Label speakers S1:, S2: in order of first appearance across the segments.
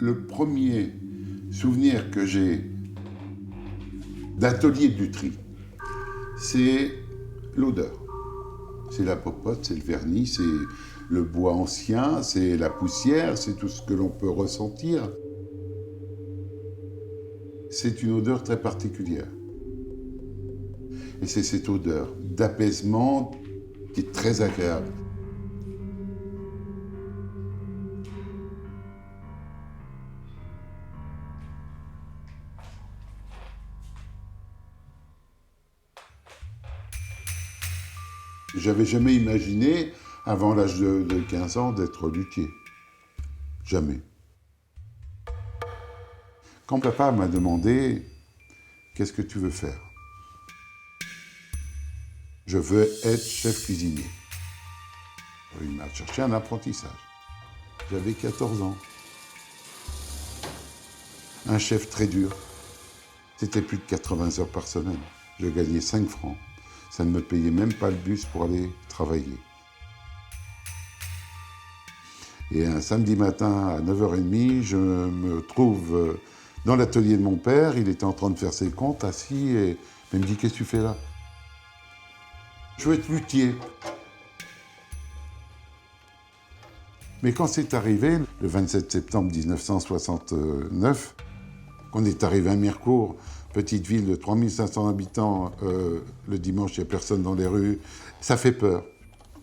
S1: Le premier souvenir que j'ai d'atelier de lutherie, c'est l'odeur. C'est la popote, c'est le vernis, c'est le bois ancien, c'est la poussière, c'est tout ce que l'on peut ressentir. C'est une odeur très particulière. Et c'est cette odeur d'apaisement qui est très agréable. J'avais jamais imaginé, avant l'âge de 15 ans, d'être luthier. Jamais. Quand papa m'a demandé « Qu'est-ce que tu veux faire ?» Je veux être chef cuisinier. Il m'a cherché un apprentissage. J'avais 14 ans. Un chef très dur. C'était plus de 80 heures par semaine. Je gagnais 5 francs. Ça ne me payait même pas le bus pour aller travailler. Et un samedi matin à 9h30, je me trouve dans l'atelier de mon père. Il était en train de faire ses comptes, assis, et il me dit « Qu'est-ce que tu fais là ?»« Je veux être luthier. » Mais quand c'est arrivé, le 27 septembre 1969, qu'on est arrivé à Mirecourt, petite ville de 3500 habitants, le dimanche, il n'y a personne dans les rues, ça fait peur.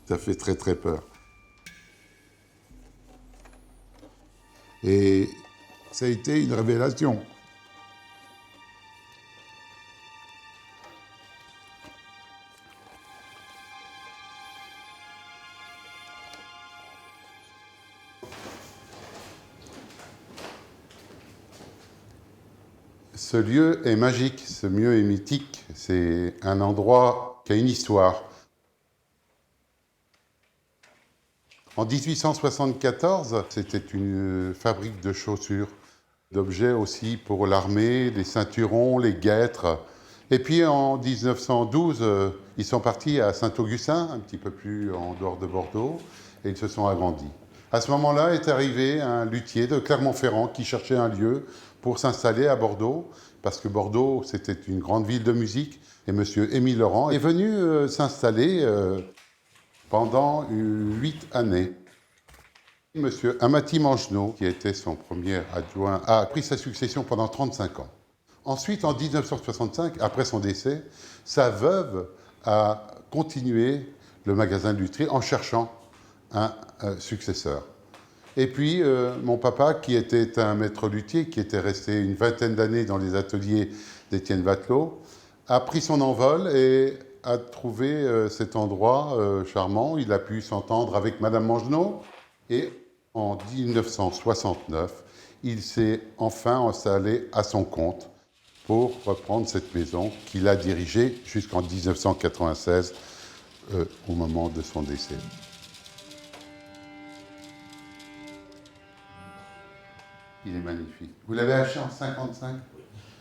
S1: Ça fait très très peur. Et ça a été une révélation. Ce lieu est magique, ce lieu est mythique. C'est un endroit qui a une histoire. En 1874, c'était une fabrique de chaussures, d'objets aussi pour l'armée, les ceinturons, les guêtres. Et puis en 1912, ils sont partis à Saint-Augustin, un petit peu plus en dehors de Bordeaux, et ils se sont agrandis. À ce moment-là est arrivé un luthier de Clermont-Ferrand qui cherchait un lieu pour s'installer à Bordeaux, parce que Bordeaux, c'était une grande ville de musique, et M. Émile Laurent est venu s'installer pendant 8 années. M. Amati Mangenot, qui était son premier adjoint, a pris sa succession pendant 35 ans. Ensuite, en 1965, après son décès, sa veuve a continué le magasin de lutherie en cherchant un successeur. Et puis, mon papa, qui était un maître luthier, qui était resté une vingtaine d'années dans les ateliers d'Étienne Vatelot, a pris son envol et a trouvé cet endroit charmant. Il a pu s'entendre avec Madame Mangenot. Et en 1969, il s'est enfin installé à son compte pour reprendre cette maison qu'il a dirigée jusqu'en 1996, au moment de son décès. Il est magnifique. Vous l'avez acheté en 55 ?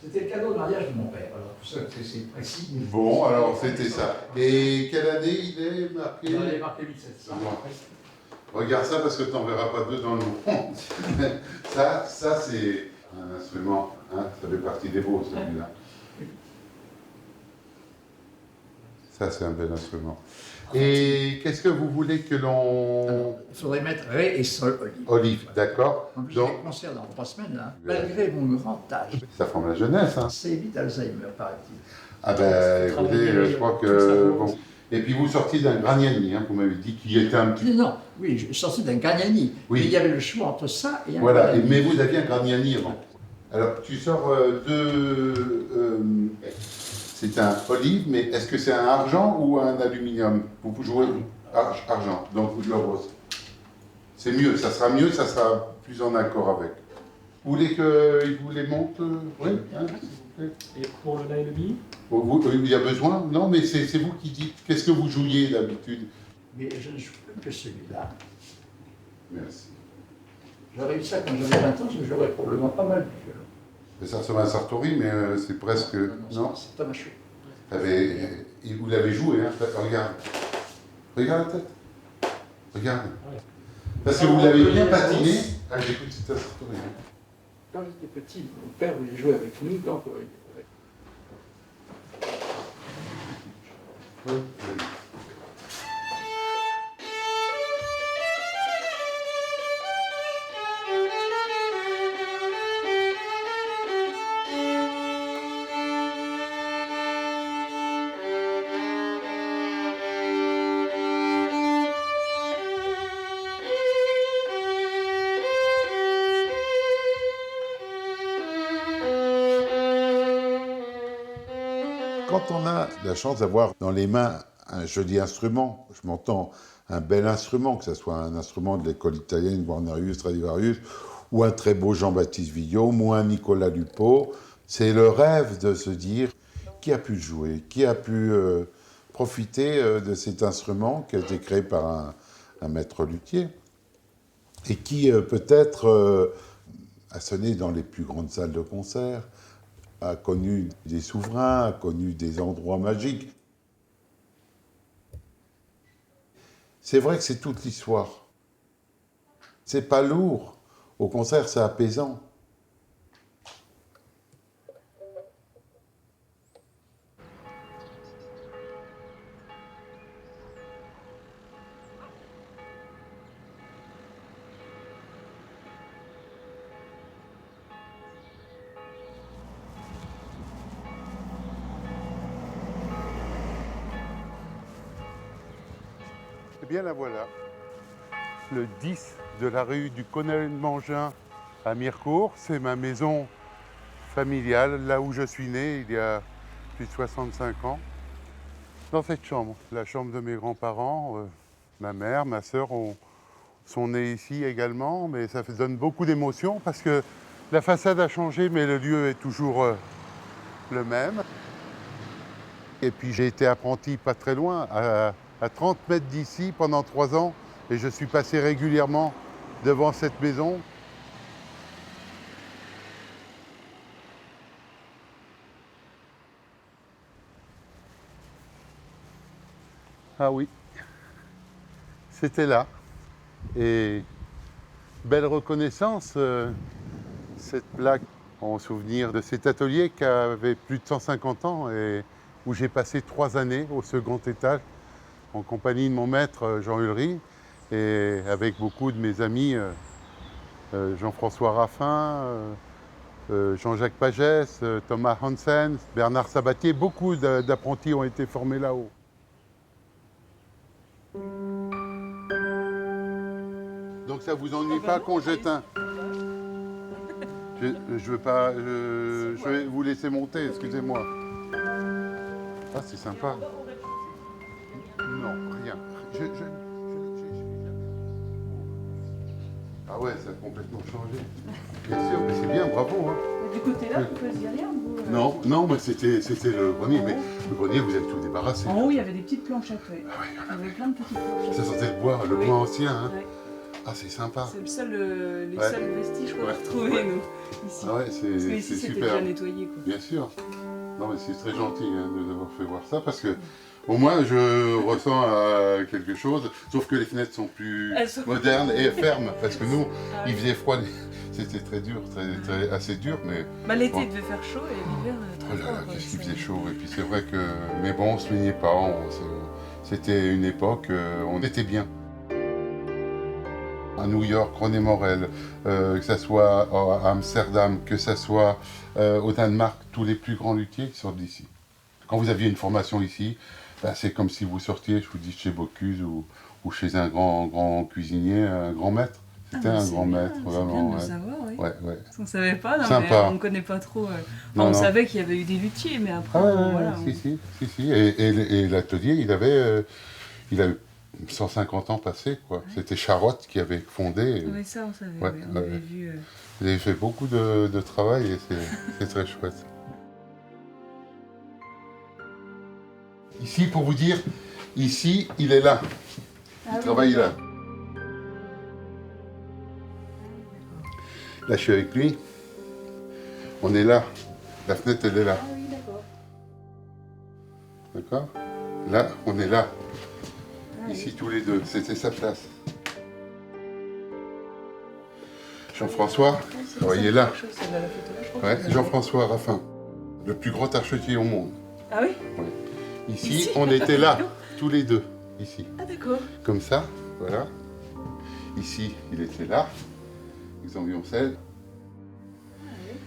S2: C'était le cadeau de mariage de mon père, alors pour ça c'est précis.
S1: Bon, alors c'était ça. Et quelle année il est marqué ?
S2: Il est marqué 1700.
S1: Regarde ça parce que tu n'en verras pas deux dans le monde. ça c'est un instrument, hein, ça fait partie des beaux celui-là. Ça c'est un bel instrument. Et qu'est-ce que vous voulez que l'on...
S2: Il faudrait mettre Ré et Sol olive.
S1: Olive, d'accord.
S2: En plus, j'ai des concerts dans 3 semaines, là, malgré mon grand âge.
S1: Ça forme la jeunesse, hein.
S2: C'est vite Alzheimer, paraît-il.
S1: Ah ben, écoutez, je crois que... Bon. Et puis vous sortiez d'un Gragnani, hein, vous m'avez dit qu'il était un petit...
S2: Non, oui, je sortais d'un Gragnani.
S1: Oui.
S2: Mais il y avait le choix entre ça et un
S1: Voilà,
S2: Gragnani.
S1: mais vous aviez un Gragnani avant. Alors, tu sors c'est un olive, mais est-ce que c'est un argent ou un aluminium? Vous jouez argent, donc le rose. C'est mieux, ça sera plus en accord avec. Vous voulez qu'il vous les monte? Oui, hein, s'il vous plaît.
S3: Et pour le la et le mi?
S1: Il y a besoin? Non, mais c'est vous qui dites. Qu'est-ce que vous jouiez d'habitude?
S2: Mais je ne joue plus que celui-là.
S1: Merci.
S2: J'aurais eu ça quand j'avais 20 ans, j'aurais probablement pas mal du violon.
S1: Ça ressemble à un Sartori, mais c'est presque...
S2: Non, c'est Thomas Schweik.
S1: Vous l'avez joué, hein? Regarde. Regarde la tête. Regarde. Parce que vous l'avez bien patiné. Ah, j'écoute, c'est un Sartori. Hein.
S2: Quand j'étais petit, mon père voulait jouer avec nous, donc
S1: Quand on a la chance d'avoir dans les mains un joli instrument, je m'entends un bel instrument, que ce soit un instrument de l'école italienne, Guarnerius, Stradivarius, ou un très beau Jean-Baptiste Vuillaume, ou un Nicolas Lupeau, c'est le rêve de se dire qui a pu le jouer, qui a pu profiter de cet instrument qui a été créé par un maître luthier, et qui peut-être a sonné dans les plus grandes salles de concert, a connu des souverains, a connu des endroits magiques. C'est vrai que c'est toute l'histoire. C'est pas lourd. Au contraire, c'est apaisant. Eh bien, la voilà. Le 10 de la rue du Colonel Mangin à Mirecourt, c'est ma maison familiale, là où je suis né il y a plus de 65 ans. Dans cette chambre, la chambre de mes grands-parents, ma mère, ma sœur sont nés ici également, mais ça donne beaucoup d'émotions parce que la façade a changé, mais le lieu est toujours le même. Et puis j'ai été apprenti pas très loin, à 30 mètres d'ici pendant 3 ans, et je suis passé régulièrement devant cette maison. Ah oui, c'était là. Et belle reconnaissance, cette plaque en souvenir de cet atelier qui avait plus de 150 ans et où j'ai passé 3 années au second étage en compagnie de mon maître Jean Ulry et avec beaucoup de mes amis Jean-François Raffin, Jean-Jacques Pagès, Thomas Hansen, Bernard Sabatier. Beaucoup d'apprentis ont été formés là-haut. Donc ça vous ennuie pas qu'on jette un... Je veux pas... je vais vous laisser monter, excusez-moi. Ah, c'est sympa. Non, rien. Ah ouais, ça a complètement changé. Bien sûr, mais c'est bien, bravo. Hein.
S3: Du côté-là, vous faisiez rien, vous
S1: Non, non, mais c'était le grenier. Mais le grenier, vous avez tout débarrassé.
S3: En haut, il y avait des petites planchettes, oui.
S1: Ah ouais,
S3: Il y avait plein de petites planchettes.
S1: ça sentait le
S3: Oui.
S1: bois ancien. Hein.
S3: Ouais.
S1: Ah, c'est sympa.
S3: C'est le seul, les
S1: Ouais.
S3: seuls vestiges qu'on a
S1: Ouais.
S3: retrouvés,
S1: Ouais.
S3: nous, ici.
S1: Ah ouais,
S3: Parce que
S1: c'est
S3: ici, c'était
S1: super.
S3: déjà nettoyé, quoi.
S1: Bien sûr. Non, mais c'est très gentil hein, de nous avoir fait voir ça parce que au moins je ressens quelque chose, sauf que les fenêtres sont plus
S3: Elles sont-
S1: modernes et fermes parce que nous,
S3: Ah
S1: il
S3: oui.
S1: faisait froid, c'était très dur, assez dur, mais
S3: Bah, l'été,
S1: Bon.
S3: il devait faire chaud et l'hiver,
S1: oh
S3: très
S1: là
S3: froid.
S1: là,
S3: quoi.
S1: qu'est-ce qu'il
S3: C'est-
S1: faisait chaud. Et puis c'est vrai que, mais bon, on se plaignait pas, c'était une époque, on était bien. À New York, René Morel, que ce soit à Amsterdam, que ce soit au Danemark, tous les plus grands luthiers qui sortent d'ici. Quand vous aviez une formation ici, ben, c'est comme si vous sortiez, je vous dis, chez Bocuse ou chez un grand cuisinier, un grand maître. C'était
S3: Ah,
S1: un
S3: c'est
S1: grand
S3: bien,
S1: maître,
S3: c'est
S1: vraiment.
S3: bien de le
S1: Ouais.
S3: savoir, oui.
S1: Ouais, ouais.
S3: Parce qu'on savait pas, non,
S1: Sympa.
S3: mais on ne connaît pas trop. Enfin,
S1: Non,
S3: on
S1: non.
S3: savait qu'il y avait eu des luthiers, mais après,
S1: Ah ouais,
S3: bon,
S1: ouais,
S3: voilà.
S1: si. Et l'atelier, il avait 150 ans passé, quoi. C'était Charotte qui avait fondé.
S3: Oui, ça, on savait,
S1: Ouais,
S3: oui, on
S1: ouais.
S3: avait vu.
S1: Vous avez fait beaucoup de travail et c'est très chouette. Ici, pour vous dire, ici, il est là. Il travaille là. Là, je suis avec lui. On est là. La fenêtre, elle est là.
S3: Ah oui, d'accord.
S1: D'accord? Là, on est là.
S3: Ah,
S1: Ici, tous les deux. C'était sa place. Jean-François, vous voyez là.
S3: C'est de la photo là, je crois.
S1: Ouais, Jean-François Raffin, le plus grand archetier au monde.
S3: Ah oui?
S1: Ici, on était là, tous les deux, ici.
S3: Ah d'accord.
S1: Comme ça, voilà. Ici, il était là, Aix-en-Violoncelle.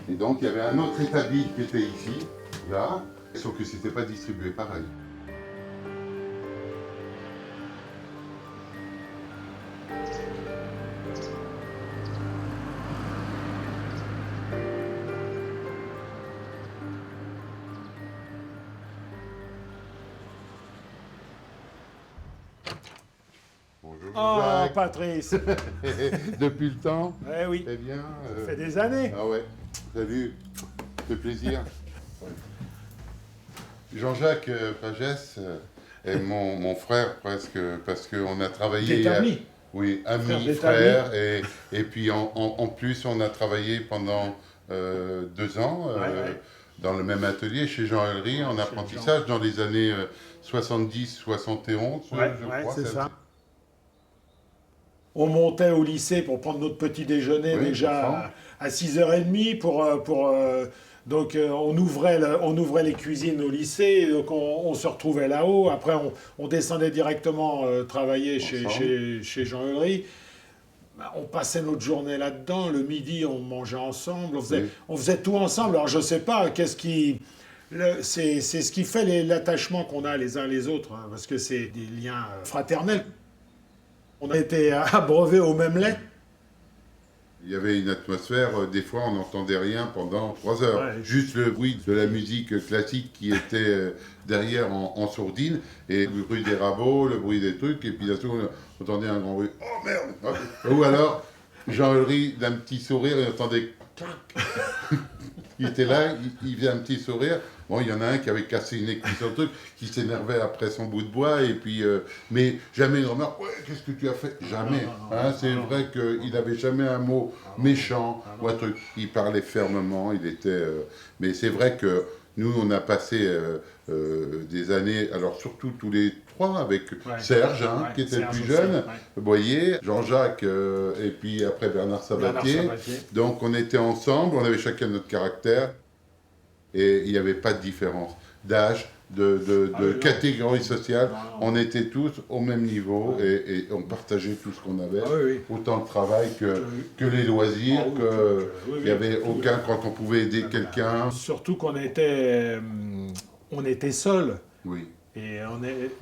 S1: Et donc, il y avait un autre établi qui était ici, là, sauf que c'était pas distribué pareil. Bonjour
S4: Oh,
S1: Jacques.
S4: Patrice.
S1: Depuis le temps,
S4: Eh oui,
S1: eh bien...
S4: ça fait des années.
S1: Ah ouais, salut, ça fait plaisir. Jean-Jacques Pagès est mon frère presque, parce qu'on a travaillé...
S4: D'établi.
S1: Oui,
S4: Frère
S1: ami,
S4: d'établi.
S1: frère, et puis en plus on a travaillé pendant 2 ans
S4: Ouais.
S1: dans le même atelier chez Jean Hellery en apprentissage dans les années 70-71,
S4: Ouais,
S1: je
S4: ouais,
S1: crois.
S4: c'est ça. On montait au lycée pour prendre notre petit déjeuner
S1: Oui,
S4: déjà à 6h30 donc on ouvrait les cuisines au lycée, donc on se retrouvait là-haut. Après on descendait directement travailler chez Jean Hellery. Bah, on passait notre journée là-dedans. Le midi on mangeait ensemble, on faisait tout ensemble. Alors je sais pas c'est ce qui fait l'attachement qu'on a les uns les autres, hein, parce que c'est des liens fraternels. On a été abreuvés au même lait.
S1: Il y avait une atmosphère, des fois on n'entendait rien pendant 3 heures.
S4: Ouais.
S1: Juste le bruit de la musique classique qui était derrière en sourdine, et le bruit des rabots, le bruit des trucs, et puis là on entendait un grand bruit. Oh merde. Ou alors, Jean Hellery d'un petit sourire, il entendait clac. Il était là, il faisait un petit sourire. Bon, il y en a un qui avait cassé une écuisse sur le truc, qui s'énervait après son bout de bois, et puis, mais jamais une remarque, ouais, qu'est-ce que tu as fait? Jamais. Hein, c'est vrai qu'il n'avait jamais un mot méchant ou un truc. Il parlait fermement, il était. Mais c'est vrai que nous, on a passé des années, alors surtout tous les 3, avec Serge, hein, qui était
S4: Serge
S1: le plus
S4: aussi,
S1: jeune,
S4: ouais.
S1: Boyer, Jean-Jacques, et puis après Bernard Sabatier. Donc on était ensemble, on avait chacun notre caractère, et il n'y avait pas de différence d'âge, de catégorie sociale. On était tous au même niveau, et on partageait tout ce qu'on avait, autant le travail que les loisirs, il n'y avait aucun, quand on pouvait aider quelqu'un.
S4: Surtout qu'on était seuls.
S1: Oui.
S4: Et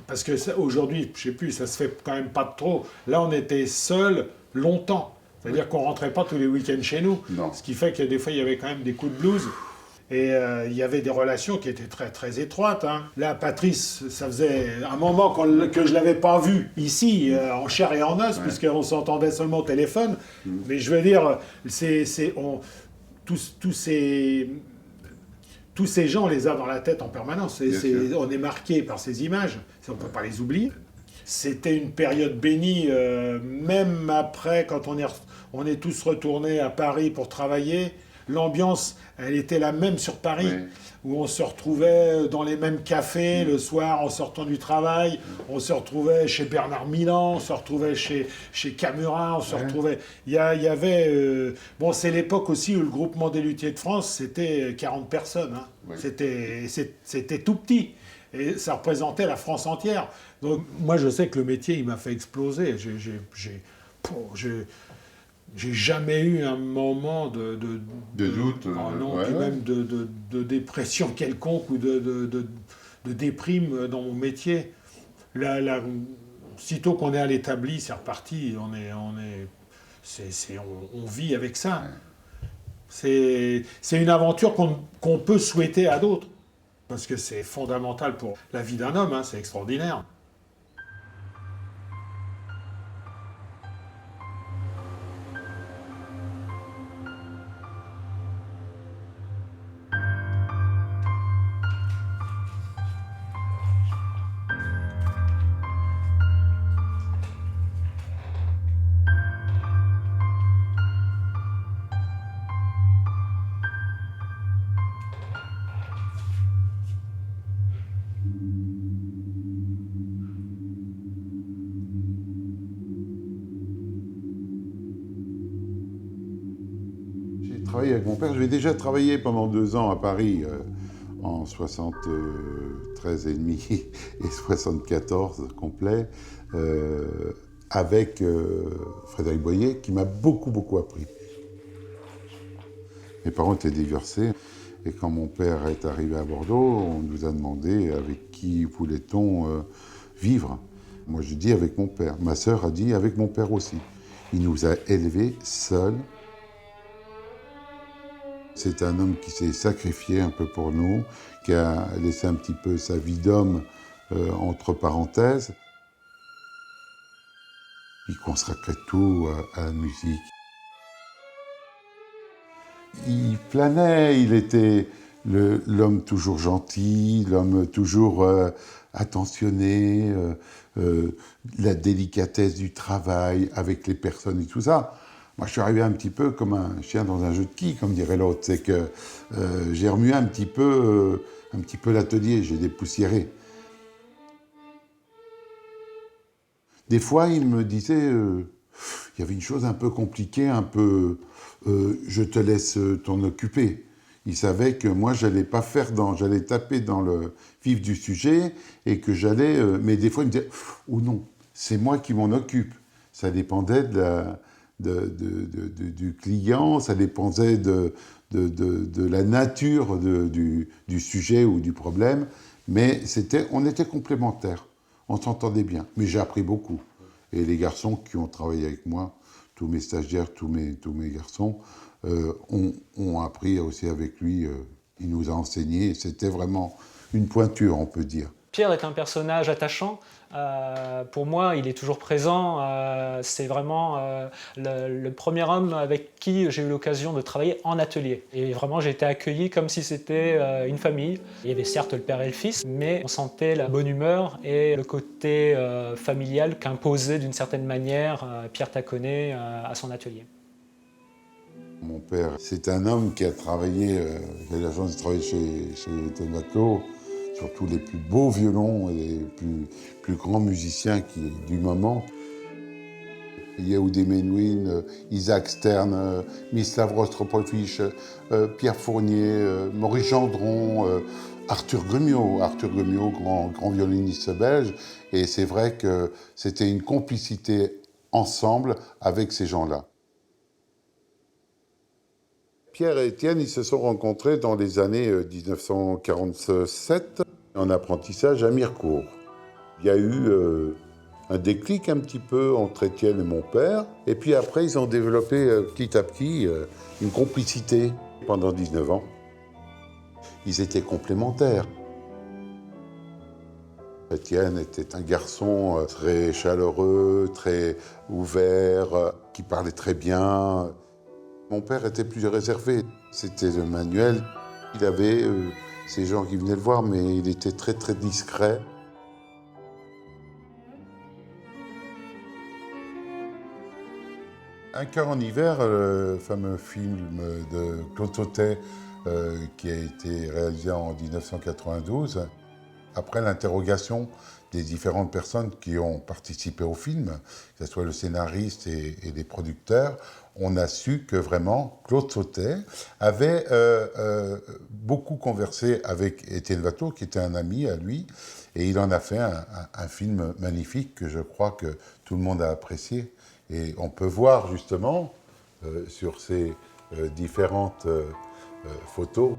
S4: parce que aujourd'hui, je sais plus, ça se fait quand même pas trop. Là, on était seuls longtemps. C'est-à-dire qu'on rentrait pas tous les week-ends chez nous.
S1: Non.
S4: Ce qui fait que des fois, il y avait quand même des coups de blues. Et il y avait des relations qui étaient très très étroites. Hein. Là, Patrice, ça faisait un moment que je l'avais pas vu ici, en chair et en os, puisqu'on s'entendait seulement au téléphone. Mais je veux dire, tous ces gens, on les a dans la tête en permanence. On est marqué par ces images, on ne peut pas les oublier. C'était une période bénie, même après, quand on est tous retournés à Paris pour travailler. L'ambiance, elle était la même sur Paris, où on se retrouvait dans les mêmes cafés le soir en sortant du travail, on se retrouvait chez Bernard Milan, on se retrouvait chez Camurin, on se retrouvait... Il y avait... bon, c'est l'époque aussi où le groupement des luthiers de France, c'était 40 personnes. Hein. C'était tout petit. Et ça représentait la France entière. Donc moi, je sais que le métier, il m'a fait exploser. J'ai jamais eu un moment de
S1: doute,
S4: puis même de dépression quelconque ou de déprime dans mon métier. Sitôt qu'on est à l'établi, c'est reparti. On vit avec ça. C'est une aventure qu'on peut souhaiter à d'autres. Parce que c'est fondamental pour la vie d'un homme, hein, c'est extraordinaire.
S1: Travailler avec mon père, j'avais déjà travaillé pendant 2 ans à Paris, en 73 et demi et 74 complet, avec Frédéric Boyer, qui m'a beaucoup appris. Mes parents étaient divorcés, et quand mon père est arrivé à Bordeaux, on nous a demandé avec qui voulait-on vivre. Moi, je dis avec mon père. Ma sœur a dit avec mon père aussi. Il nous a élevés seuls. C'est un homme qui s'est sacrifié un peu pour nous, qui a laissé un petit peu sa vie d'homme entre parenthèses, puis consacrait tout à la musique. Il planait, il était l'homme toujours gentil, l'homme toujours attentionné, la délicatesse du travail avec les personnes et tout ça. Moi, je suis arrivé un petit peu comme un chien dans un jeu de quilles, comme dirait l'autre. C'est que j'ai remué un petit peu l'atelier, j'ai dépoussiéré. Des fois, il me disait, il y avait une chose un peu compliquée, je te laisse t'en occuper. Il savait que moi, j'allais taper dans le vif du sujet et que j'allais... mais des fois, il me disait, ou non, c'est moi qui m'en occupe. Ça dépendait du client, ça dépendait de la nature du sujet ou du problème, mais on était complémentaires, on s'entendait bien. Mais j'ai appris beaucoup. Et les garçons qui ont travaillé avec moi, tous mes stagiaires, tous mes garçons, ont appris aussi avec lui. Il nous a enseigné, c'était vraiment une pointure, on peut dire.
S5: Pierre est un personnage attachant. Pour moi, il est toujours présent. C'est vraiment le premier homme avec qui j'ai eu l'occasion de travailler en atelier. Et vraiment, j'ai été accueilli comme si c'était une famille. Il y avait certes le père et le fils, mais on sentait la bonne humeur et le côté familial qu'imposait d'une certaine manière Pierre Taconnet à son atelier.
S1: Mon père, c'est un homme qui a travaillé, j'ai eu la chance de travailler chez Étienne Watteau, surtout les plus beaux violons et les plus grands musiciens du moment. Yehudi Menuhin, Isaac Stern, Mislav Rostropovich, Pierre Fournier, Maurice Gendron, Arthur Grumiaux, grand violoniste belge. Et c'est vrai que c'était une complicité ensemble avec ces gens-là. Pierre et Étienne, ils se sont rencontrés dans les années 1947 en apprentissage à Mirecourt. Il y a eu un déclic un petit peu entre Étienne et mon père. Et puis après, ils ont développé petit à petit une complicité pendant 19 ans. Ils étaient complémentaires. Étienne était un garçon très chaleureux, très ouvert, qui parlait très bien. Mon père était plus réservé. C'était le Manuel. Il avait ces gens qui venaient le voir, mais il était très très discret. Un cœur en hiver, le fameux film de Claude Sautet qui a été réalisé en 1992. Après l'interrogation des différentes personnes qui ont participé au film, que ce soit le scénariste et les producteurs, on a su que vraiment Claude Sautet avait beaucoup conversé avec Étienne Watteau, qui était un ami à lui, et il en a fait un film magnifique que je crois que tout le monde a apprécié. Et on peut voir justement sur ces différentes photos,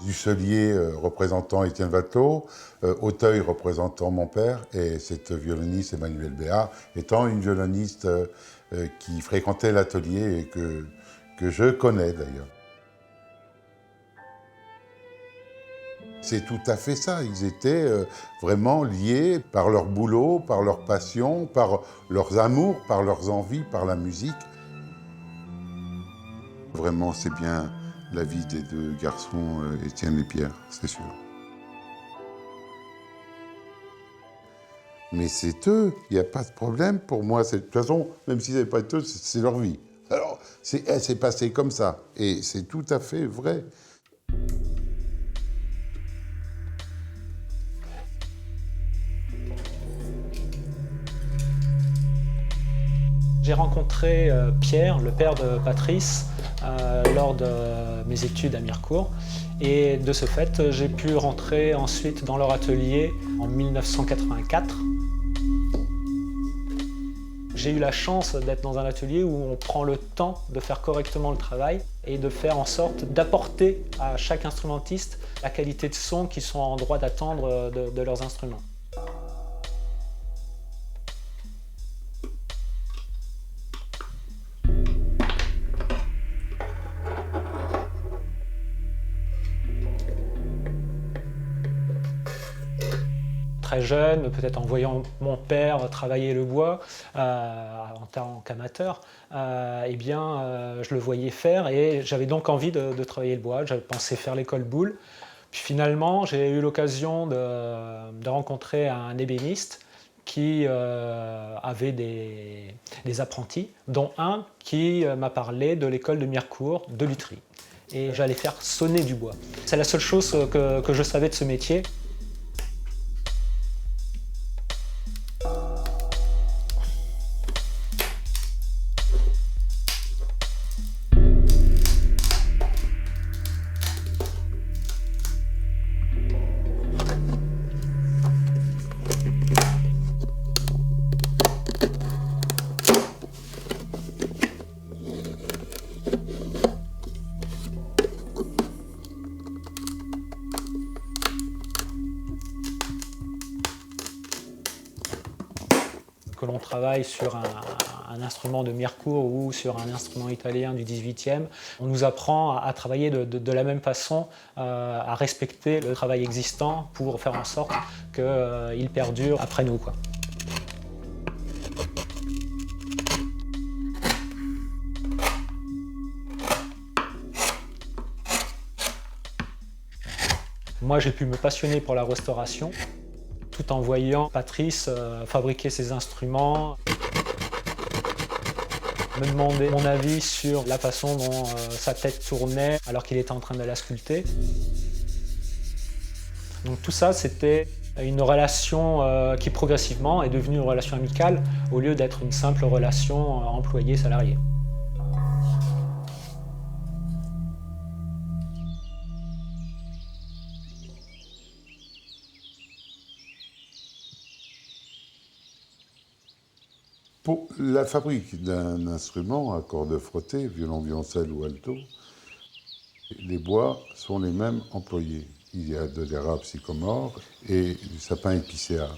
S1: Dusselier représentant Étienne Watteau, Auteuil représentant mon père, et cette violoniste Emmanuelle Béat étant une violoniste qui fréquentait l'atelier et que je connais d'ailleurs. C'est tout à fait ça, ils étaient vraiment liés par leur boulot, par leur passion, par leurs amours, par leurs envies, par la musique. Vraiment, c'est bien la vie des deux garçons, Étienne et Pierre, c'est sûr. Mais c'est eux, il n'y a pas de problème pour moi. De toute façon, même s'ils n'avaient pas été eux, c'est leur vie. Alors, c'est passé comme ça, et c'est tout à fait vrai.
S5: J'ai rencontré Pierre, le père de Patrice, lors de mes études à Mirecourt. Et de ce fait, j'ai pu rentrer ensuite dans leur atelier en 1984. J'ai eu la chance d'être dans un atelier où on prend le temps de faire correctement le travail et de faire en sorte d'apporter à chaque instrumentiste la qualité de son qu'ils sont en droit d'attendre de leurs instruments. Très jeune, peut-être en voyant mon père travailler le bois en tant qu'amateur, eh bien, je le voyais faire et j'avais donc envie de travailler le bois. J'avais pensé faire l'école Boulle. Puis finalement, j'ai eu l'occasion de rencontrer un ébéniste qui avait des apprentis, dont un qui m'a parlé de l'école de Mirecourt, de lutherie. Et j'allais faire sonner du bois. C'est la seule chose que je savais de ce métier. Que l'on travaille sur un instrument de Mirecourt ou sur un instrument italien du XVIIIe, on nous apprend à travailler de la même façon, à respecter le travail existant pour faire en sorte qu'il perdure après nous, quoi. Moi, j'ai pu me passionner pour la restauration, tout en voyant Patrice fabriquer ses instruments, me demander mon avis sur la façon dont sa tête tournait alors qu'il était en train de la sculpter. Donc tout ça, c'était une relation qui progressivement est devenue une relation amicale au lieu d'être une simple relation employé-salarié.
S1: Pour la fabrique d'un instrument à cordes frottées, violon, violoncelle ou alto, les bois sont les mêmes employés. Il y a de l'érable sycomore et du sapin épicéa.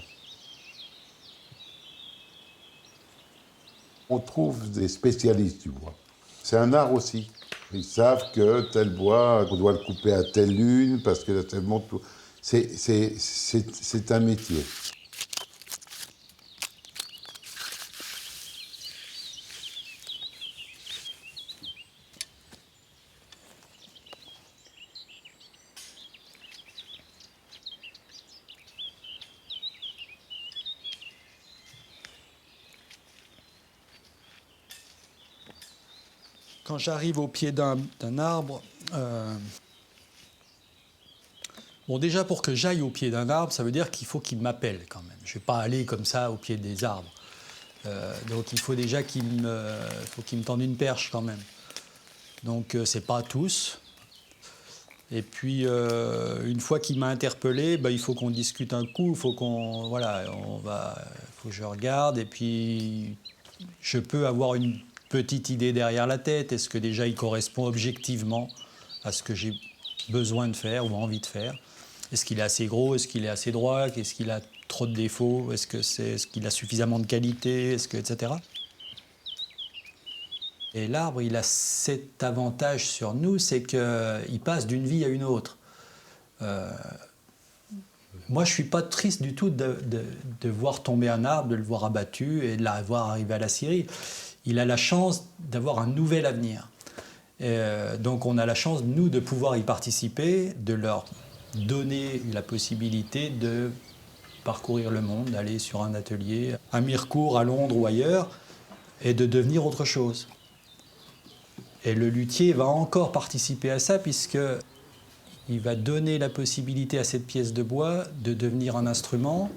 S1: On trouve des spécialistes du bois. C'est un art aussi. Ils savent que tel bois, on doit le couper à telle lune parce que tellement tout. C'est un métier.
S6: Quand j'arrive au pied d'un arbre, bon, déjà pour que j'aille au pied d'un arbre, ça veut dire qu'il faut qu'il m'appelle quand même. Je ne vais pas aller comme ça au pied des arbres. Donc il faut déjà qu'il me tende une perche quand même. Donc c'est pas tous. Et puis une fois qu'il m'a interpellé, il faut qu'on discute un coup, il faut faut que je regarde et puis je peux avoir une petite idée derrière la tête. Est-ce que déjà il correspond objectivement à ce que j'ai besoin de faire ou envie de faire? Est-ce qu'il est assez gros? Est-ce qu'il est assez droit? Est-ce qu'il a trop de défauts? Est-ce qu'il a suffisamment de qualité? Etc. Et l'arbre, il a cet avantage sur nous, c'est qu'il passe d'une vie à une autre. Moi, je ne suis pas triste du tout de voir tomber un arbre, de le voir abattu et de la voir arriver à la scierie. Il a la chance d'avoir un nouvel avenir. Donc on a la chance, nous, de pouvoir y participer, de leur donner la possibilité de parcourir le monde, d'aller sur un atelier à Mirecourt, à Londres ou ailleurs, et de devenir autre chose. Et le luthier va encore participer à ça, puisqu'il va donner la possibilité à cette pièce de bois de devenir un instrument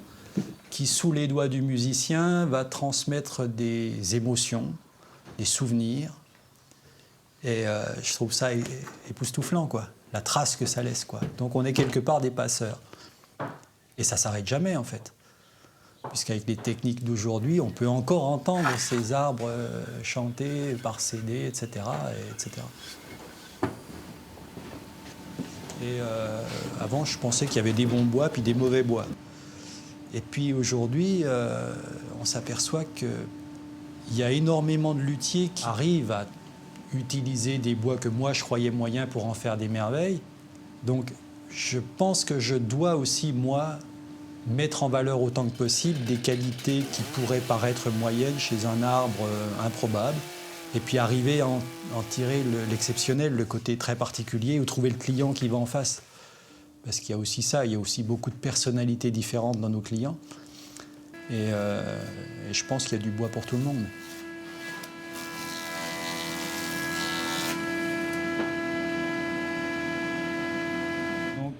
S6: qui, sous les doigts du musicien, va transmettre des émotions, des souvenirs, Et je trouve ça époustouflant, quoi. La trace que ça laisse, quoi. Donc on est quelque part des passeurs. Et ça ne s'arrête jamais, en fait. Puisqu'avec les techniques d'aujourd'hui, on peut encore entendre ces arbres chanter, parcéder, etc. etc. Et avant, je pensais qu'il y avait des bons bois puis des mauvais bois. Et puis aujourd'hui, on s'aperçoit qu'il y a énormément de luthiers qui arrivent à utiliser des bois que moi je croyais moyens pour en faire des merveilles. Donc je pense que je dois aussi, moi, mettre en valeur autant que possible des qualités qui pourraient paraître moyennes chez un arbre improbable, et puis arriver à en tirer l'exceptionnel, le côté très particulier, ou trouver le client qui va en face. Parce qu'il y a aussi ça, il y a aussi beaucoup de personnalités différentes dans nos clients. Et je pense qu'il y a du bois pour tout le monde. Donc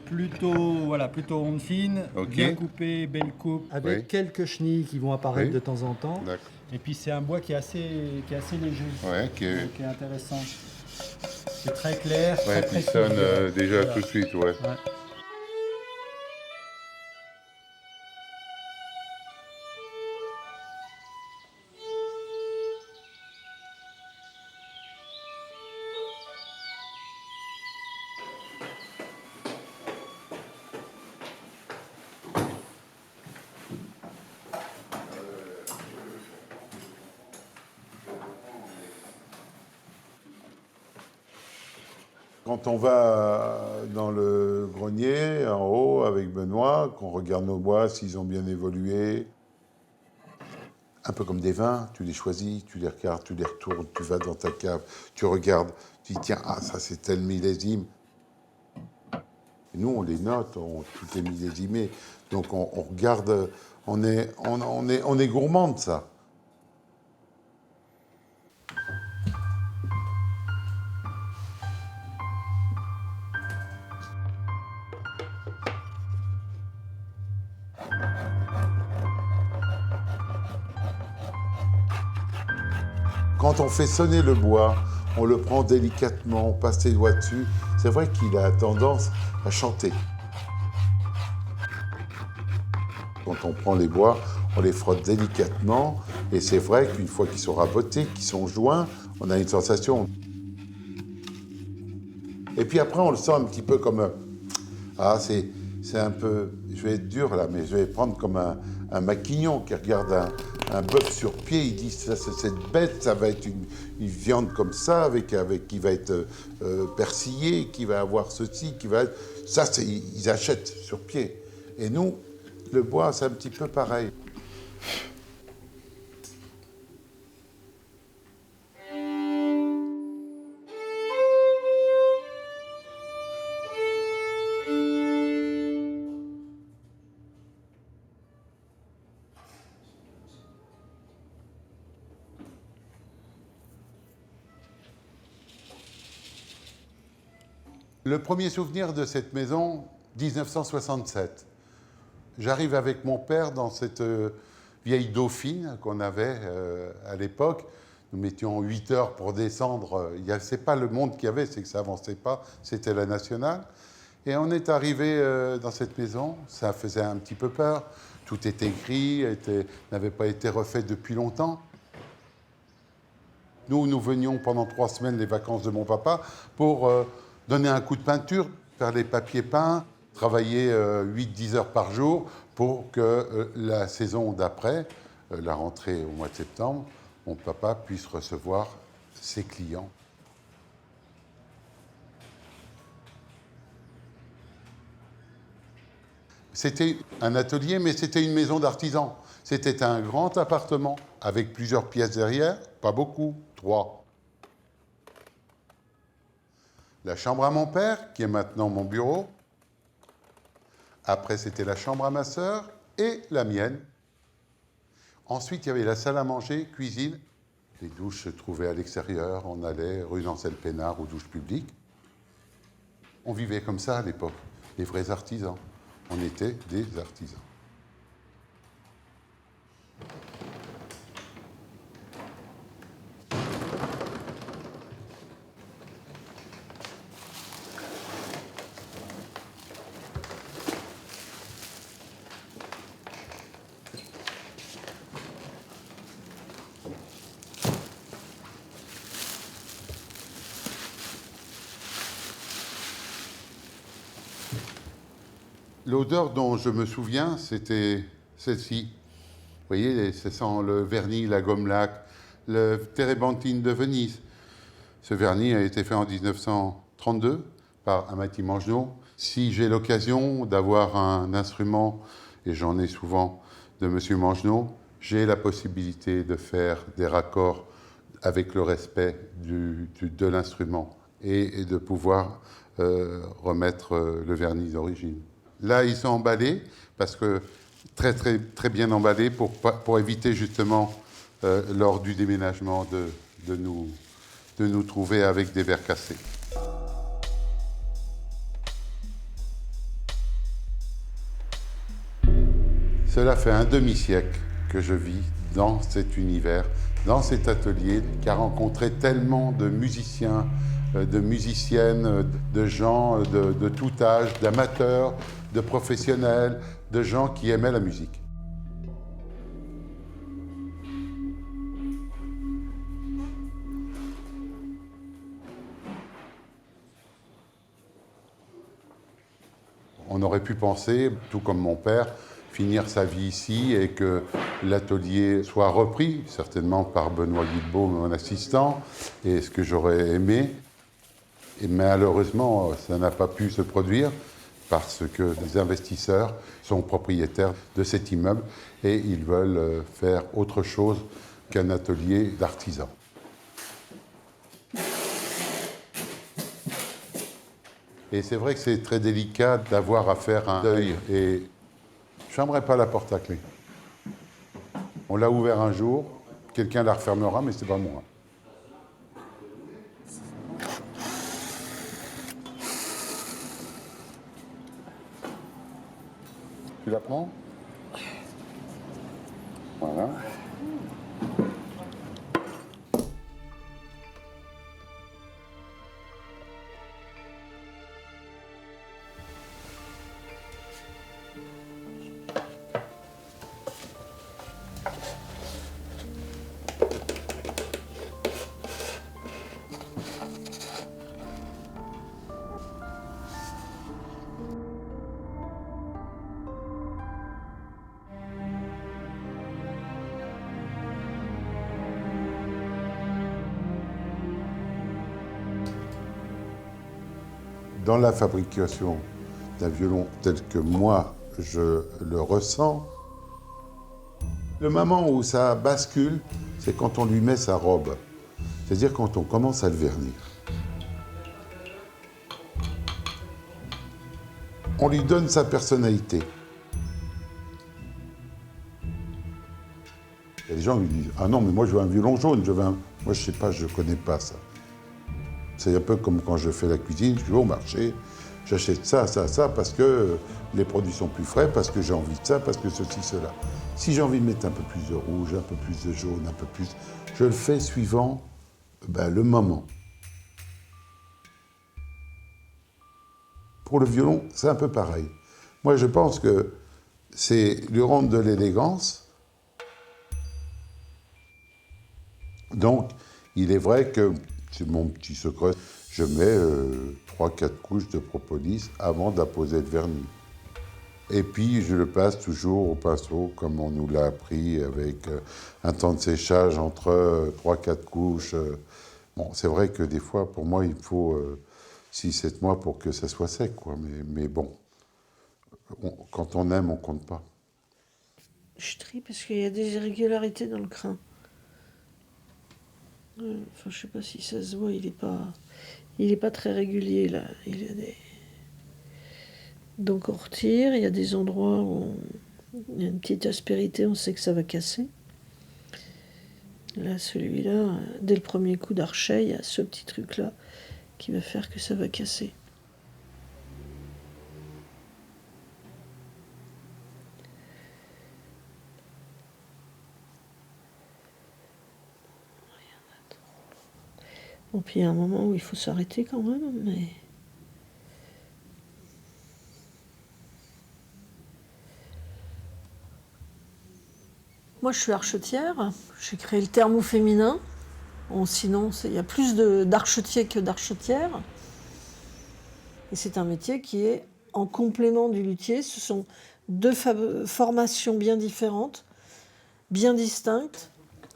S6: plutôt onde fine, bien coupé, belle coupe, avec quelques chenilles qui vont apparaître de temps en temps. Et puis c'est un bois qui est assez léger, qui est intéressant. C'est très clair, très précis.
S1: Puis sonne déjà tout de suite, ouais. Quand on va dans le grenier, en haut, avec Benoît, qu'on regarde nos bois, s'ils ont bien évolué, un peu comme des vins, tu les choisis, tu les regardes, tu les retournes, tu vas dans ta cave, tu regardes, tu dis tiens, ça c'est tel millésime. Et nous, on les note, tout est millésimé. Donc on regarde, on est gourmand de ça. Quand on fait sonner le bois, on le prend délicatement, on passe les doigts dessus. C'est vrai qu'il a tendance à chanter. Quand on prend les bois, on les frotte délicatement. Et c'est vrai qu'une fois qu'ils sont rabotés, qu'ils sont joints, on a une sensation. Et puis après, on le sent un petit peu comme... c'est un peu... Je vais être dur là, mais je vais prendre comme un maquignon qui regarde un bœuf sur pied. Il dit, ça, cette bête, ça va être une viande comme ça, qui va être persillée, qui va avoir ceci, qui va être... Ça, ils achètent sur pied. Et nous, le bois, c'est un petit peu pareil. Le premier souvenir de cette maison, 1967. J'arrive avec mon père dans cette vieille Dauphine qu'on avait à l'époque. Nous mettions 8 heures pour descendre. Ce n'est pas le monde qu'il y avait, c'est que ça n'avançait pas. C'était la nationale. Et on est arrivé dans cette maison. Ça faisait un petit peu peur. Tout était gris, n'avait pas été refait depuis longtemps. Nous venions pendant 3 semaines, les vacances de mon papa, pour donner un coup de peinture, faire les papiers peints, travailler 8-10 heures par jour pour que la saison d'après, la rentrée au mois de septembre, mon papa puisse recevoir ses clients. C'était un atelier, mais c'était une maison d'artisan. C'était un grand appartement avec plusieurs pièces derrière, pas beaucoup, 3. La chambre à mon père, qui est maintenant mon bureau. Après, c'était la chambre à ma sœur et la mienne. Ensuite, il y avait la salle à manger, cuisine. Les douches se trouvaient à l'extérieur. On allait rue d'Ancel-Pénard aux douches publiques. On vivait comme ça à l'époque, des vrais artisans. On était des artisans. L'odeur dont je me souviens, c'était celle-ci. Vous voyez, ça sent le vernis, la gomme laque, le térébenthine de Venise. Ce vernis a été fait en 1932 par Amati Mangenot. Si j'ai l'occasion d'avoir un instrument, et j'en ai souvent, de M. Mangenot, j'ai la possibilité de faire des raccords avec le respect de l'instrument et de pouvoir remettre le vernis d'origine. Là, ils sont emballés, parce que très, très, très bien emballés pour éviter justement, lors du déménagement, de nous trouver avec des verres cassés. Cela fait un demi-siècle que je vis dans cet univers, dans cet atelier, qui a rencontré tellement de musiciens, de musiciennes, de gens de tout âge, d'amateurs, de professionnels, de gens qui aimaient la musique. On aurait pu penser, tout comme mon père, finir sa vie ici et que l'atelier soit repris, certainement par Benoît Guilbeault, mon assistant, et ce que j'aurais aimé. Et malheureusement, ça n'a pas pu se produire parce que les investisseurs sont propriétaires de cet immeuble et ils veulent faire autre chose qu'un atelier d'artisans. Et c'est vrai que c'est très délicat d'avoir à faire un deuil. Et je fermerai pas la porte à clé. On l'a ouvert un jour, quelqu'un la refermera, mais c'est pas moi. Tu la prends? Voilà. Dans la fabrication d'un violon tel que moi je le ressens, le moment où ça bascule, c'est quand on lui met sa robe. C'est-à-dire quand on commence à le vernir. On lui donne sa personnalité. Il y a des gens qui lui disent « Ah non, mais moi je veux un violon jaune, Moi je sais pas, je connais pas ça. C'est un peu comme quand je fais la cuisine, je vais au marché, j'achète ça, ça, ça, parce que les produits sont plus frais, parce que j'ai envie de ça, parce que ceci, cela. Si j'ai envie de mettre un peu plus de rouge, un peu plus de jaune, un peu plus... Je le fais suivant le moment. Pour le violon, c'est un peu pareil. Moi, je pense que c'est lui rendre de l'élégance. Donc, il est vrai que, c'est mon petit secret, je mets 3-4 couches de propolis avant d'apposer le vernis. Et puis, je le passe toujours au pinceau, comme on nous l'a appris, avec un temps de séchage entre 3-4 couches. Bon, c'est vrai que des fois, pour moi, il faut 6-7 mois pour que ça soit sec, quoi. Mais bon, quand on aime, on compte pas.
S7: Je trie parce qu'il y a des irrégularités dans le crin. Enfin, je sais pas si ça se voit, il est pas très régulier, là. Il y a des... Donc on retire, il y a des endroits où il y a une petite aspérité, on sait que ça va casser. Là, celui-là, dès le premier coup d'archet, il y a ce petit truc-là qui va faire que ça va casser. Bon, puis il y a un moment où il faut s'arrêter quand même, mais... Moi, je suis archetière. J'ai créé le terme féminin. Bon, sinon, il y a plus d'archetiers que d'archetières. Et c'est un métier qui est en complément du luthier. Ce sont deux formations bien différentes, bien distinctes.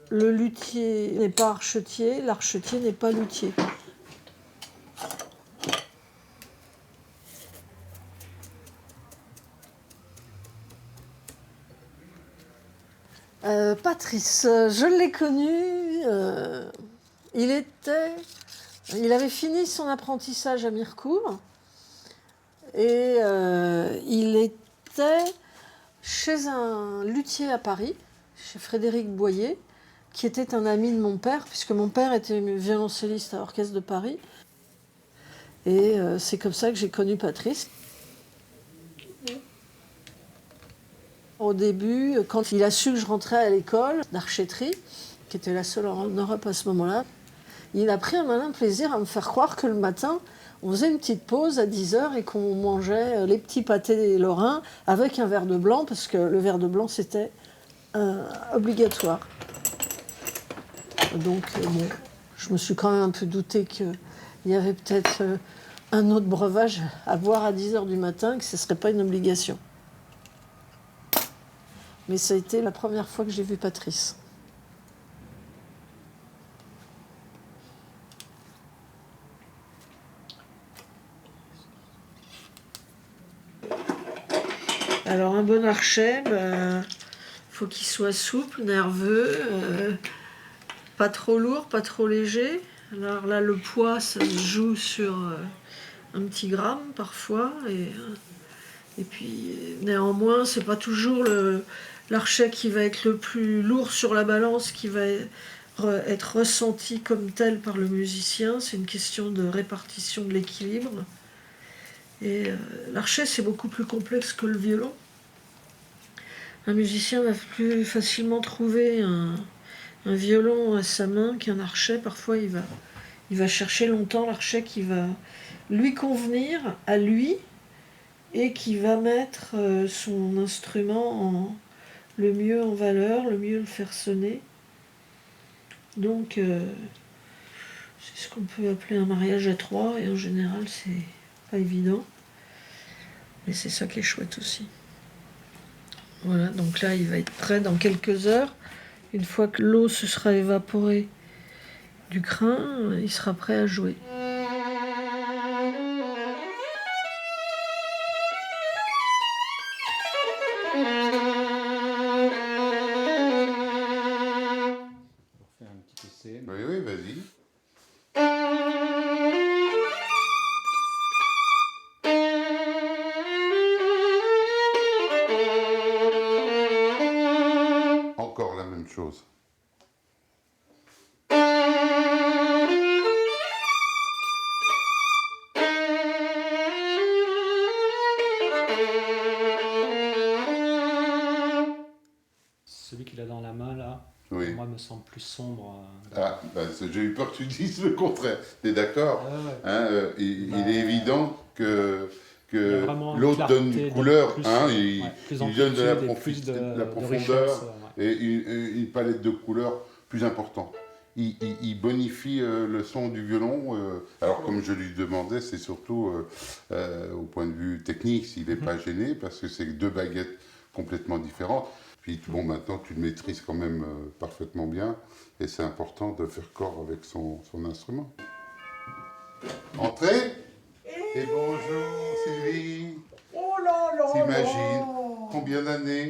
S7: Le luthier n'est pas archetier, l'archetier n'est pas luthier. Patrice, je l'ai connu. Il avait fini son apprentissage à Mirecourt et il était chez un luthier à Paris, chez Frédéric Boyer, qui était un ami de mon père, puisque mon père était violoncelliste à l'Orchestre de Paris. Et c'est comme ça que j'ai connu Patrice. Au début, quand il a su que je rentrais à l'école d'archéterie, qui était la seule en Europe à ce moment-là, il a pris un malin plaisir à me faire croire que le matin, on faisait une petite pause à 10h et qu'on mangeait les petits pâtés lorrains avec un verre de blanc, parce que le verre de blanc, c'était obligatoire. Donc, bon, je me suis quand même un peu douté qu'il y avait peut-être un autre breuvage à boire à 10h du matin, que ce ne serait pas une obligation. Mais ça a été la première fois que j'ai vu Patrice. Alors un bon archet, faut qu'il soit souple, nerveux, pas trop lourd, pas trop léger. Alors là, le poids, ça se joue sur un petit gramme parfois. Et puis néanmoins, c'est pas toujours l'archet qui va être le plus lourd sur la balance, qui va être ressenti comme tel par le musicien. C'est une question de répartition de l'équilibre. Et l'archet, c'est beaucoup plus complexe que le violon. Un musicien va plus facilement trouver un violon à sa main qu'un archet. Parfois, il va chercher longtemps l'archet qui va lui convenir à lui et qui va mettre son instrument le mieux en valeur, le mieux le faire sonner. Donc, c'est ce qu'on peut appeler un mariage à trois, et en général, c'est pas évident. Mais c'est ça qui est chouette aussi. Voilà, donc là, il va être prêt dans quelques heures. Une fois que l'eau se sera évaporée du crin, il sera prêt à jouer.
S1: Oui, oui, vas-y. Encore la même chose.
S5: Celui qu'il a dans la main, là,
S1: Oui.
S5: pour moi, me semble plus sombre.
S1: Ah, j'ai eu peur que tu dises le contraire. T'es d'accord?
S5: Ouais.
S1: Hein, il est évident que
S5: Il y a vraiment une
S1: l'autre
S5: clarté,
S1: donne une couleur,
S5: plus,
S1: hein,
S5: plus
S1: il donne de la,
S5: d'amplitude et plus
S1: de la
S5: de
S1: profondeur
S5: richesse, ouais.
S1: et une palette de couleurs plus importante. Il bonifie le son du violon. Alors, comme je lui demandais, c'est surtout au point de vue technique, s'il n'est pas gêné, parce que c'est deux baguettes complètement différentes. Puis, bon, maintenant, tu le maîtrises quand même parfaitement bien, et c'est important de faire corps avec son instrument. Entrez. Et bonjour, Sylvie.
S8: Oh là là.
S1: T'imagines combien d'années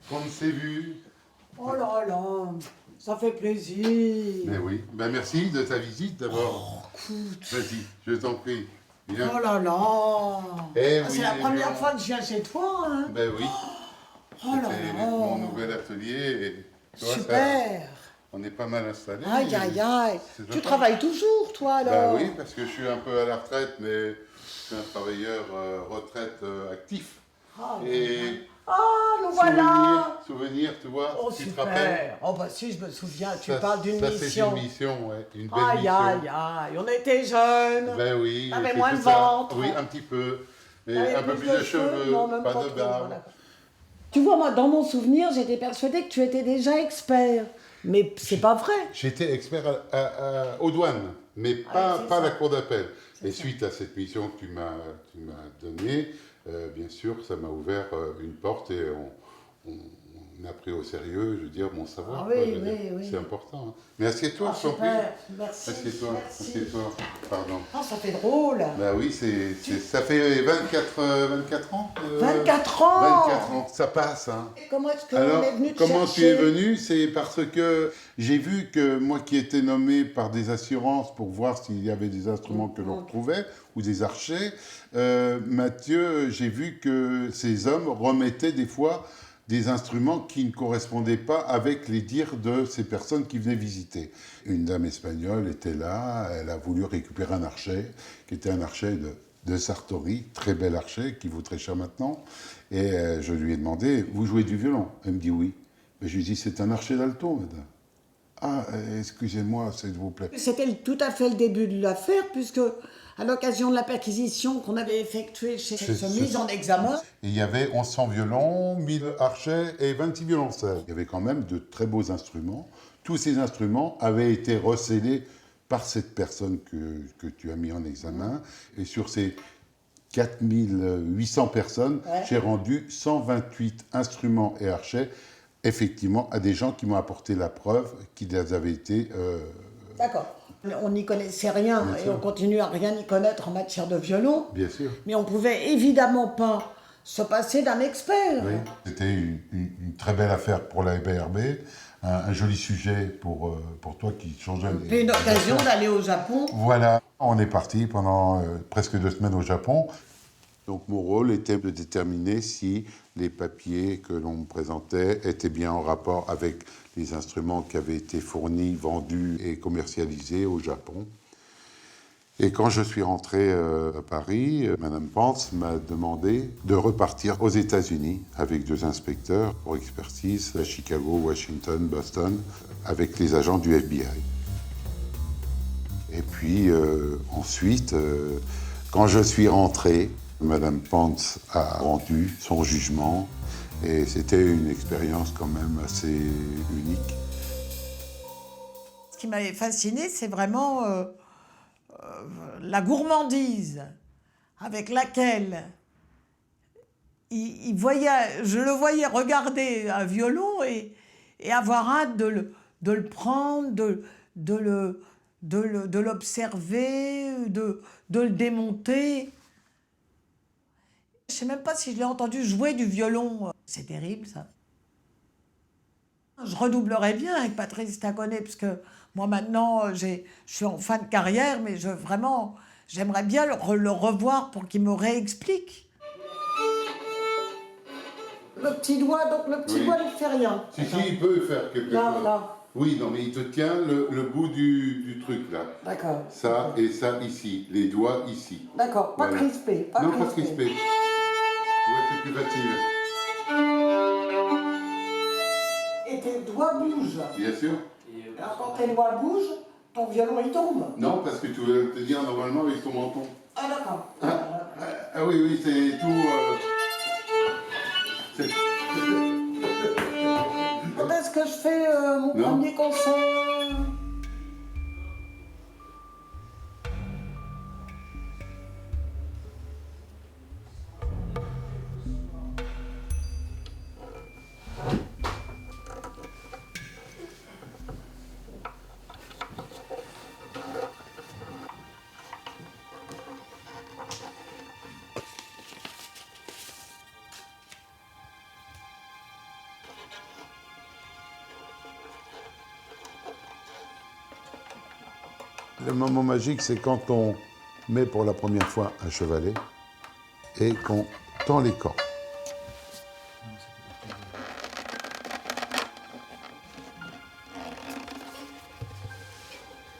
S1: qu'on ne s'est vu?
S8: Oh là là. Ça fait plaisir.
S1: Mais oui, ben merci de ta visite d'abord.
S8: Oh, écoute.
S1: Vas-y, je t'en prie. Viens.
S8: Oh là là.
S1: Eh
S8: Ah,
S1: oui,
S8: c'est la
S1: les
S8: première
S1: gens.
S8: fois que je viens chez toi, hein.
S1: Ben oui,
S8: Oh là
S1: c'est
S8: là.
S1: mon nouvel atelier. Et, tu vois,
S8: Super.
S1: ça, on est pas mal installés.
S8: Aïe, aïe, aïe.
S1: C'est
S8: Tu
S1: sympa.
S8: travailles toujours, toi,
S1: Ben
S8: alors?
S1: oui, parce que je suis un peu à la retraite, mais je suis un travailleur retraite actif.
S8: Ah,
S1: Et
S8: nous voilà.
S1: souvenir, tu vois,
S8: Oh,
S1: tu te rappelles?
S8: super. Oh, bah si, je me souviens. Tu
S1: Ça,
S8: parles d'une
S1: ça,
S8: mission.
S1: c'est une mission, ouais. Une belle
S8: Aïe,
S1: mission.
S8: aïe, aïe. On était jeunes.
S1: Ben oui.
S8: T'avais
S1: c'était
S8: moins de
S1: ça.
S8: ventre.
S1: Oui, un petit peu. Mais
S8: T'avais
S1: un peu plus de cheveux,
S8: non, même
S1: pas de
S8: trop,
S1: barbe.
S8: voilà. Tu vois, moi, dans mon souvenir, j'étais persuadée que tu étais déjà expert. Mais c'est pas vrai.
S1: J'étais expert aux douanes. mais
S8: Ah
S1: pas,
S8: oui, c'est
S1: pas
S8: ça.
S1: la cour d'appel.
S8: C'est
S1: Et
S8: ça.
S1: suite à cette mission que tu m'as donnée, bien sûr, ça m'a ouvert une porte et on a pris au sérieux, je veux dire, mon savoir.
S8: Ah oui,
S1: quoi, je veux dire.
S8: oui.
S1: C'est important. Hein. Mais assieds-toi,
S8: Ah,
S1: je t'en prie.
S8: super, merci.
S1: Assieds-toi,
S8: Merci.
S1: assieds-toi. Pardon.
S8: Ah, ça fait drôle.
S1: Bah oui, ça fait 24 ans
S8: 24 ans
S1: 24 ans, ça passe. Hein.
S8: Comment est-ce qu'on
S1: Alors,
S8: est venu te
S1: comment
S8: chercher?
S1: tu es venu? C'est parce que j'ai vu que moi qui étais nommé par des assurances pour voir s'il y avait des instruments que l'on retrouvait, ou des archers, Mathieu, j'ai vu que ces hommes remettaient des fois des instruments qui ne correspondaient pas avec les dires de ces personnes qui venaient visiter. Une dame espagnole était là, elle a voulu récupérer un archet, qui était un archet de Sartori, très bel archet, qui vaut très cher maintenant. Et je lui ai demandé, vous jouez du violon? Elle me dit oui. Mais je lui ai dit, c'est un archet d'alto, madame. Ah, excusez-moi, s'il vous plaît.
S8: C'était tout à fait le début de l'affaire, puisque à l'occasion de la perquisition qu'on avait effectuée chez cette mise en examen,
S1: Et il y avait 1100 violons, 1000 archets et 26 violoncelles. Il y avait quand même de très beaux instruments. Tous ces instruments avaient été recélés par cette personne que tu as mis en examen. Et sur ces 4800 personnes,
S8: Ouais.
S1: j'ai rendu 128 instruments et archets, effectivement, à des gens qui m'ont apporté la preuve qu'ils avaient été...
S8: d'accord, on n'y connaissait rien
S1: Bien
S8: et
S1: sûr.
S8: on continue à rien y connaître en matière de violon,
S1: Bien sûr.
S8: mais on pouvait évidemment pas se passer d'un expert.
S1: Oui. C'était une très belle affaire pour la BRB, un joli sujet pour toi qui changeais.
S8: Et une occasion d'aller au Japon.
S1: Voilà, on est parti pendant presque 2 semaines au Japon. Donc mon rôle était de déterminer si les papiers que l'on me présentait étaient bien en rapport avec les instruments qui avaient été fournis, vendus et commercialisés au Japon. Et quand je suis rentré à Paris, Madame Pence m'a demandé de repartir aux États-Unis avec 2 inspecteurs pour expertise à Chicago, Washington, Boston, avec les agents du FBI. Et puis ensuite, quand je suis rentré, Madame Pence a rendu son jugement et c'était une expérience quand même assez unique.
S8: Ce qui m'avait fasciné, c'est vraiment la gourmandise avec laquelle je le voyais regarder un violon et avoir hâte de le prendre, de l'observer, de le démonter. Je ne sais même pas si je l'ai entendu jouer du violon. C'est terrible, ça. Je redoublerais bien avec Patrice Taconnet, parce que moi, maintenant, je suis en fin de carrière, mais j'aimerais bien le revoir pour qu'il me réexplique. Le petit doigt, donc le petit
S1: Oui.
S8: doigt ne fait rien.
S1: Si, il peut faire quelque
S8: Là,
S1: chose.
S8: là.
S1: Oui, non, mais il te tient le bout du truc, là.
S8: D'accord.
S1: Ça et ça ici, les doigts ici.
S8: D'accord, pas
S1: Voilà.
S8: crispé.
S1: Non, pas crispé. Tu vois, c'est plus facile.
S8: Et tes doigts bougent.
S1: Bien sûr.
S8: Alors quand tes doigts bougent, ton violon il tombe.
S1: Non, parce que tu veux te dire normalement avec ton menton.
S8: Ah d'accord.
S1: Ah oui, oui, c'est tout... c'est-
S8: Quand est-ce que je fais mon
S1: Non.
S8: premier concert?
S1: Le moment magique, c'est quand on met pour la première fois un chevalet et qu'on tend les cordes.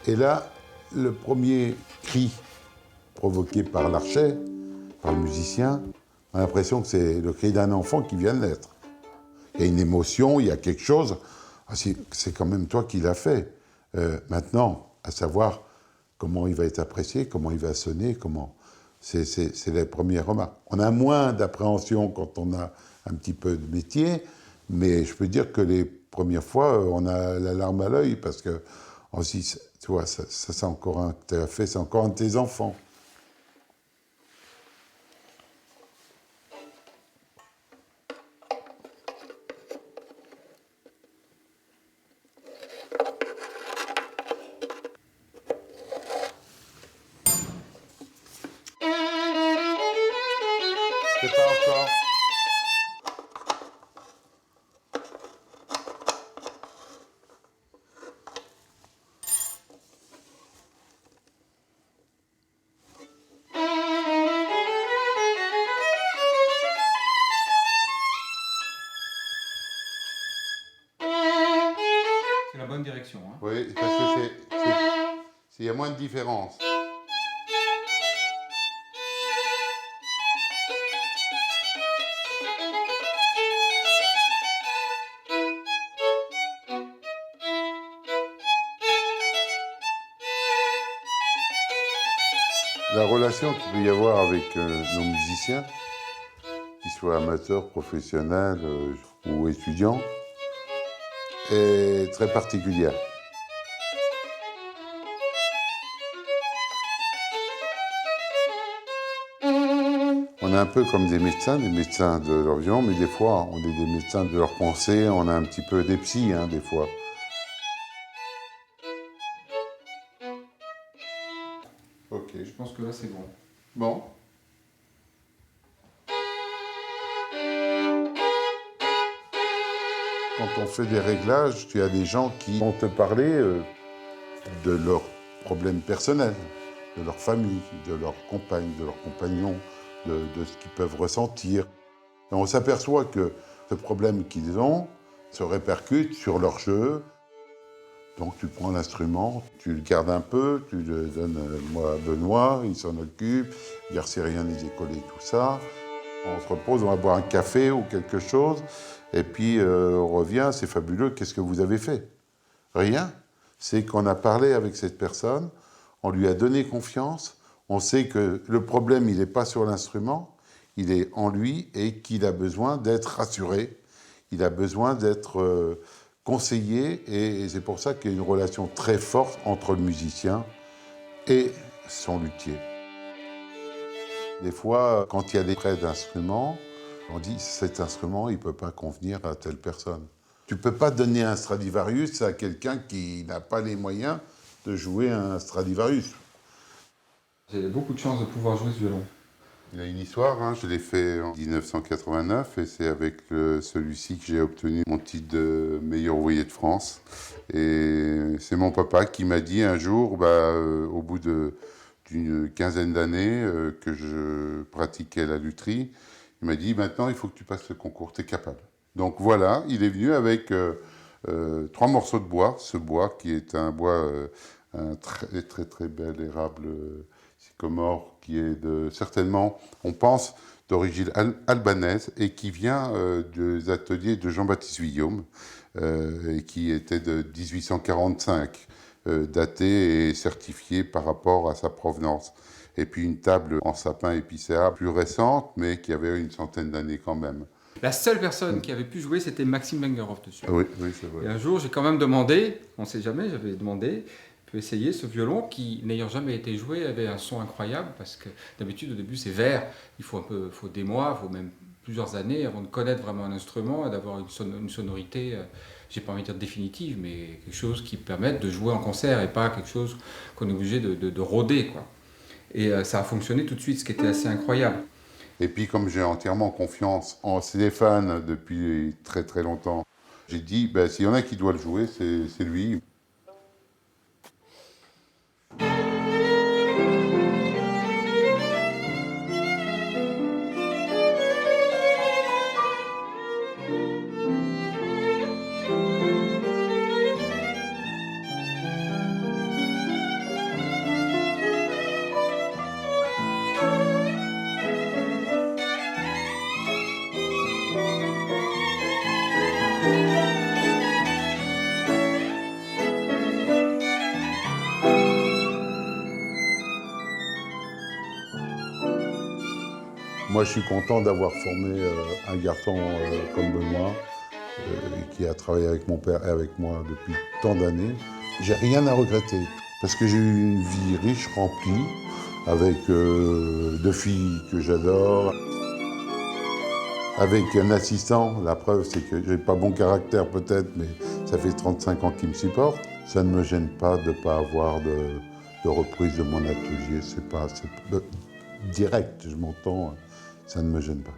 S1: Et là, le premier cri provoqué par l'archet, par le musicien, on a l'impression que c'est le cri d'un enfant qui vient de naître. Il y a une émotion, il y a quelque chose. Ah, c'est quand même toi qui l'as fait. Maintenant, à savoir comment il va être apprécié, comment il va sonner, comment... C'est les premières remarques. On a moins d'appréhension quand on a un petit peu de métier, mais je peux dire que les premières fois, on a la larme à l'œil parce que Ensuite, tu vois, ça c'est encore un que tu as fait, c'est encore un de tes enfants. C'est pas encore.
S9: C'est la bonne direction. Hein.
S1: Oui, parce que il y a moins de différence. La relation qu'il peut y avoir avec nos musiciens, qu'ils soient amateurs, professionnels ou étudiants, est très particulière. On est un peu comme des médecins de leur violon, mais des fois, on est des médecins de leur pensée, on a un petit peu des psys, hein, des fois. Ok.
S9: Je pense que là, c'est bon.
S1: Bon. Quand on fait des réglages, tu as des gens qui vont te parler de leurs problèmes personnels, de leur famille, de leur compagne, de leurs compagnons, de ce qu'ils peuvent ressentir. Et on s'aperçoit que ce problème qu'ils ont se répercute sur leur jeu. Donc tu prends l'instrument, tu le gardes un peu, tu le donnes moi à Benoît, il s'en occupe, il ne rien les écoller, tout ça. On se repose, on va boire un café ou quelque chose, et puis on revient, c'est fabuleux, qu'est-ce que vous avez fait? Rien. C'est qu'on a parlé avec cette personne, on lui a donné confiance, on sait que le problème, il n'est pas sur l'instrument, il est en lui et qu'il a besoin d'être rassuré, il a besoin d'être conseillé, et c'est pour ça qu'il y a une relation très forte entre le musicien et son luthier. Des fois, quand il y a des prêts d'instruments, on dit cet instrument, il ne peut pas convenir à telle personne. Tu ne peux pas donner un Stradivarius à quelqu'un qui n'a pas les moyens de jouer un Stradivarius.
S9: J'ai beaucoup de chance de pouvoir jouer ce violon.
S1: Il a une histoire, hein. Je l'ai fait en 1989 et c'est avec celui-ci que j'ai obtenu mon titre de meilleur ouvrier de France. Et c'est mon papa qui m'a dit un jour, au bout d'une quinzaine d'années que je pratiquais la lutherie, il m'a dit maintenant il faut que tu passes le concours, tu es capable. Donc voilà, il est venu avec 3 morceaux de bois, ce bois qui est un bois, un très très très bel érable sycomore qui est certainement, on pense, d'origine albanaise et qui vient des ateliers de Jean-Baptiste Vuillaume et qui était de 1845, daté et certifié par rapport à sa provenance. Et puis une table en sapin épicéa plus récente, mais qui avait une centaine d'années quand même.
S9: La seule personne qui avait pu jouer, c'était Maxime Bengerov dessus.
S1: Oui, oui, c'est vrai.
S9: Et un jour, j'ai quand même demandé, on ne sait jamais, j'avais demandé, peut essayer ce violon qui, n'ayant jamais été joué, avait un son incroyable parce que d'habitude, au début, c'est vert. Il faut des mois, il faut même plusieurs années avant de connaître vraiment un instrument et d'avoir une sonorité, j'ai pas envie de dire définitive, mais quelque chose qui permette de jouer en concert et pas quelque chose qu'on est obligé de rôder, quoi. Et ça a fonctionné tout de suite, ce qui était assez incroyable.
S1: Et puis, comme j'ai entièrement confiance en Stéphane depuis très très longtemps, j'ai dit, s'il y en a qui doit le jouer, c'est lui. Moi, je suis content d'avoir formé un garçon comme Benoît, qui a travaillé avec mon père et avec moi depuis tant d'années. J'ai rien à regretter, parce que j'ai eu une vie riche, remplie, avec 2 filles que j'adore, avec un assistant. La preuve, c'est que j'ai pas bon caractère peut-être, mais ça fait 35 ans qu'il me supporte. Ça ne me gêne pas de ne pas avoir de reprise de mon atelier. C'est direct, je m'entends, ça ne me gêne pas.